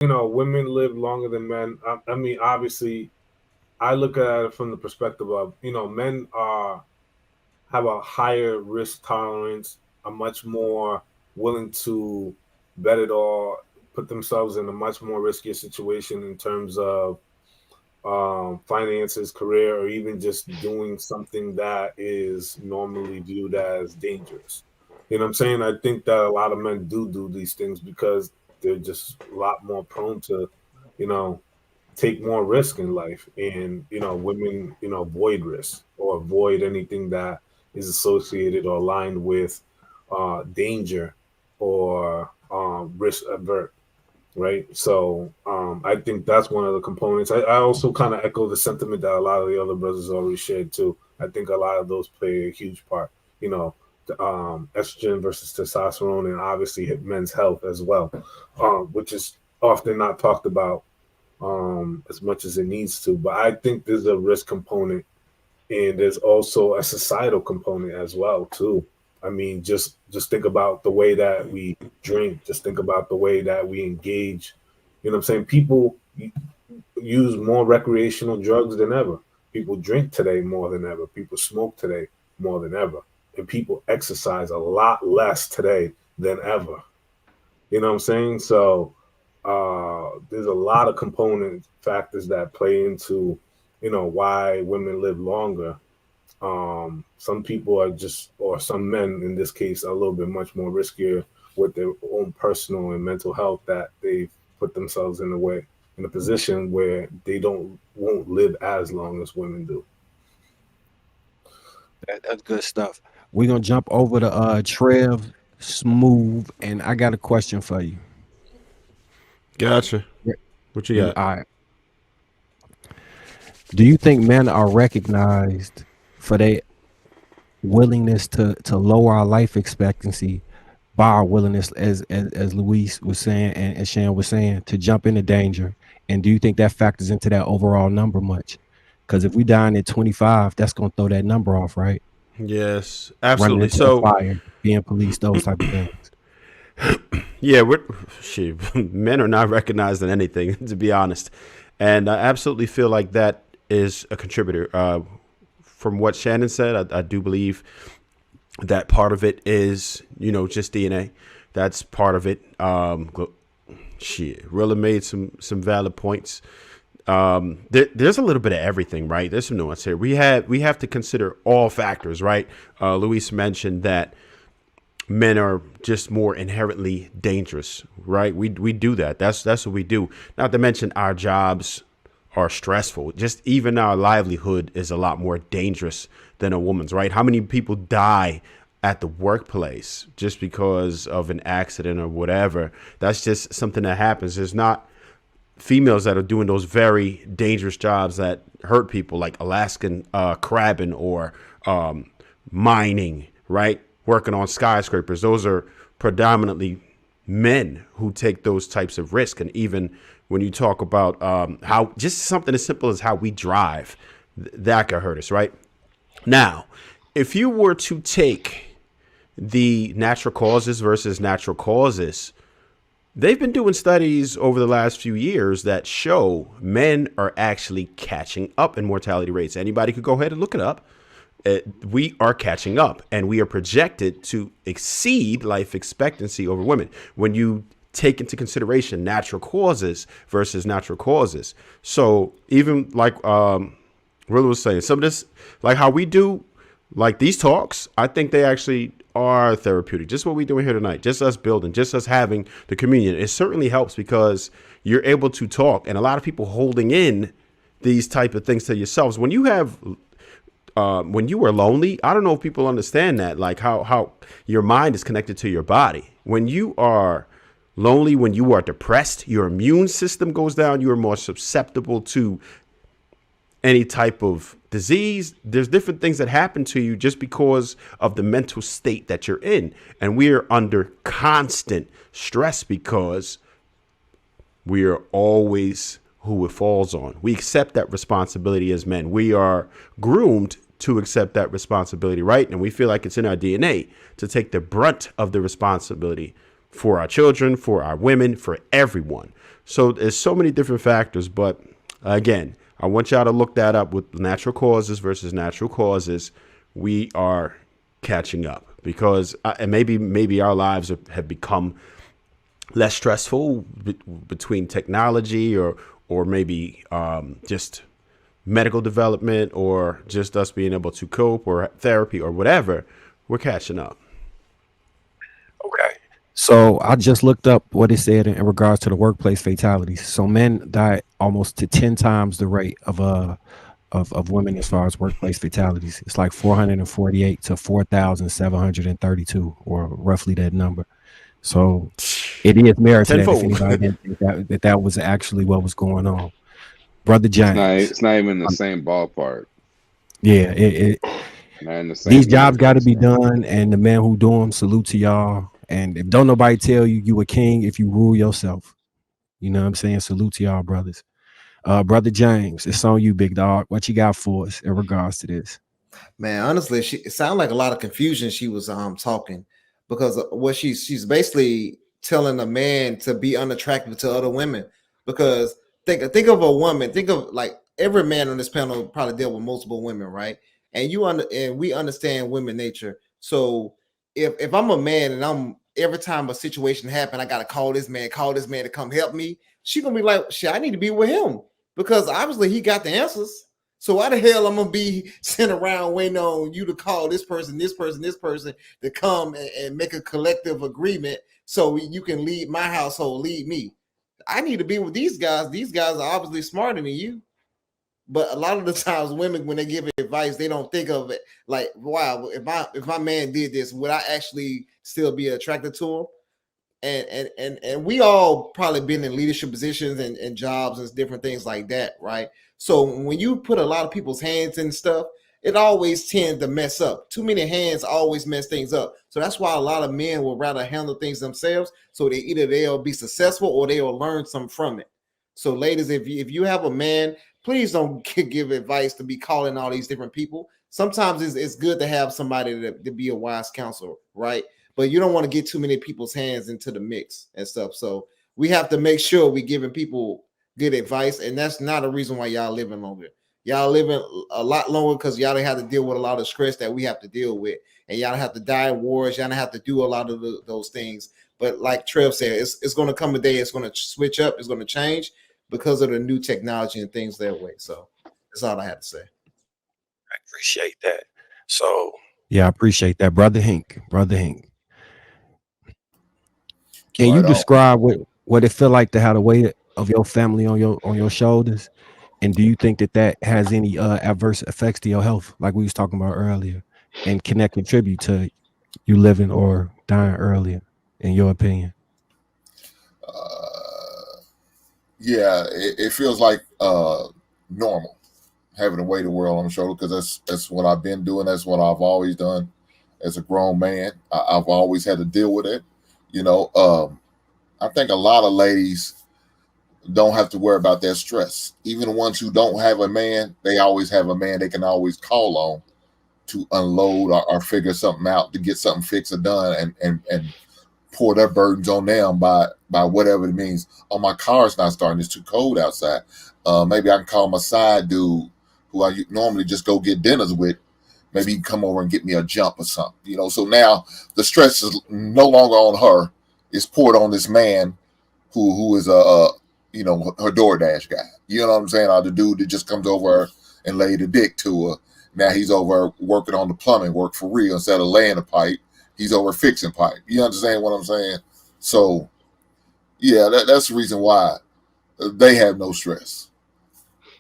women live longer than men. I mean, obviously, I look at it from the perspective of, men are have a higher risk tolerance, are much more willing to bet it all, put themselves in a much more riskier situation in terms of finances, career, or even just doing something that is normally viewed as dangerous. You know what I'm saying? I think that a lot of men do these things because they're just a lot more prone to, you know, take more risk in life. And, women, avoid risk or avoid anything that is associated or aligned with danger or risk avert, right? So I think that's one of the components. I also kind of echo the sentiment that a lot of the other brothers already shared too. I think a lot of those play a huge part. Estrogen versus testosterone, and obviously men's health as well, which is often not talked about as much as it needs to. But I think there's a risk component, and there's also a societal component as well too. I mean, just think about the way that we drink. Just think about the way that we engage. You know what I'm saying? People use more recreational drugs than ever. People drink today more than ever. People smoke today more than ever. And people exercise a lot less today than ever. You know what I'm saying? So there's a lot of component factors that play into, why women live longer. Some people are just, or some men in this case, are a little bit much more riskier with their own personal and mental health, that they put themselves in a position where they won't live as long as women do. That's good stuff. We're gonna jump over to Trev Smooth, and I got a question for you. Gotcha. What you got? All right. Do you think men are recognized for their willingness to lower our life expectancy by our willingness, as Luis was saying and Shan was saying, to jump into danger? And do you think that factors into that overall number much? Because if we dying at 25, that's gonna throw that number off, right? Yes, Running absolutely. into a So, fire, being police, those type of things. yeah, men are not recognized in anything, to be honest. And I absolutely feel like that is a contributor. From what Shannon said, I do believe that part of it is, just DNA. That's part of it. Rilla made some valid points. There's a little bit of everything, right? There's some nuance here. We have to consider all factors, right? Luis mentioned that men are just more inherently dangerous, right? We do that. That's what we do. Not to mention our jobs are stressful. Just even our livelihood is a lot more dangerous than a woman's, right? How many people die at the workplace just because of an accident or whatever? That's just something that happens. There's not females that are doing those very dangerous jobs that hurt people, like Alaskan crabbing or mining, right? Working on skyscrapers. Those are predominantly men who take those types of risks. And even when you talk about how just something as simple as how we drive, that could hurt us, right? Now, if you were to take the natural causes versus natural causes, they've been doing studies over the last few years that show men are actually catching up in mortality rates. Anybody could go ahead and look it up. We are catching up, and we are projected to exceed life expectancy over women when you take into consideration natural causes versus natural causes. So even like Rilla was saying, some of this, like how we do, like these talks, I think they actually are therapeutic. Just what we're doing here tonight, just us building, just us having the communion. It certainly helps because you're able to talk, and a lot of people holding in these type of things to yourselves. When you have when you are lonely, I don't know if people understand that, like how your mind is connected to your body. When you are lonely, when you are depressed, your immune system goes down. You are more susceptible to any type of disease. There's different things that happen to you just because of the mental state that you're in. And we are under constant stress because we are always who it falls on. We accept that responsibility as men. We are groomed to accept that responsibility, right? And we feel like it's in our DNA to take the brunt of the responsibility. for our children, for our women, for everyone. So there's so many different factors, but again, I want y'all to look that up with natural causes versus natural causes. We are catching up because and maybe our lives have become less stressful between technology or maybe just medical development or just us being able to cope or therapy or whatever. We're catching up. Okay. So I just looked up what it said in regards to the workplace fatalities. So men die almost to 10 times the rate of women as far as workplace fatalities. It's like 448 to 4,732, or roughly that number. So it is merit to that if Tenfold. anybody didn't think that was actually what was going on. Brother James. It's not even in the same ballpark. Yeah, Not in the these same jobs got to universe, be man. done, and the men who do them, salute to y'all. And if don't nobody tell you you a king if you rule yourself. You know what I'm saying? Salute to y'all, brothers. Brother James, it's on you, big dog. What you got for us in regards to this? Man, honestly, it sounded like a lot of confusion she was talking, because what she's basically telling a man to be unattractive to other women. Because think of a woman, think of like every man on this panel probably dealt with multiple women, right? And we understand women nature. So if I'm a man and I'm every time a situation happen, I gotta call this man to come help me, she gonna be like, shit, I need to be with him because obviously he got the answers. So why the hell I'm gonna be sitting around waiting on you to call this person to come and make a collective agreement so you can lead my household, lead me? I need to be with these guys. These guys are obviously smarter than you. But a lot of the times, women when they give advice, they don't think of it like, wow, if my man did this, would I actually still be attracted to him? And we all probably been in leadership positions and jobs and different things like that, right? So when you put a lot of people's hands in stuff, it always tends to mess up. Too many hands always mess things up. So that's why a lot of men will rather handle things themselves. So they'll be successful or they'll learn something from it. So ladies, if you have a man, please don't give advice to be calling all these different people. Sometimes it's good to have somebody to be a wise counselor, right? But you don't want to get too many people's hands into the mix and stuff. So we have to make sure we're giving people good advice, and that's not a reason why y'all living longer. Y'all living a lot longer because y'all don't have to deal with a lot of stress that we have to deal with, and y'all don't have to die in wars. Y'all don't have to do a lot of those things. But like Trev said, it's going to come a day. It's going to switch up. It's going to change because of the new technology and things that way. So that's all I had to say. I appreciate that. So yeah, I appreciate that, brother Hink. Brother Hink. Can you describe what it feel like to have the weight of your family on your shoulders? And do you think that has any adverse effects to your health, like we was talking about earlier, and can that contribute to you living or dying earlier, in your opinion? Yeah, it feels like normal having the weight of the world on the shoulder because that's what I've been doing. That's what I've always done as a grown man. I've always had to deal with it. You know, I think a lot of ladies don't have to worry about that stress. Even the ones who don't have a man, they always have a man they can always call on to unload or figure something out, to get something fixed or done, and pour their burdens on them by whatever it means. Oh, my car's not starting. It's too cold outside. Maybe I can call my side dude who I normally just go get dinners with. Maybe he can come over and get me a jump or something. You know, so now the stress is no longer on her. It's poured on this man who is her DoorDash guy. You know what I'm saying? Or the dude that just comes over and lay the dick to her. Now he's over working on the plumbing work for real instead of laying the pipe. He's over fixing pipe. You understand what I'm saying? So, yeah, that's the reason why they have no stress.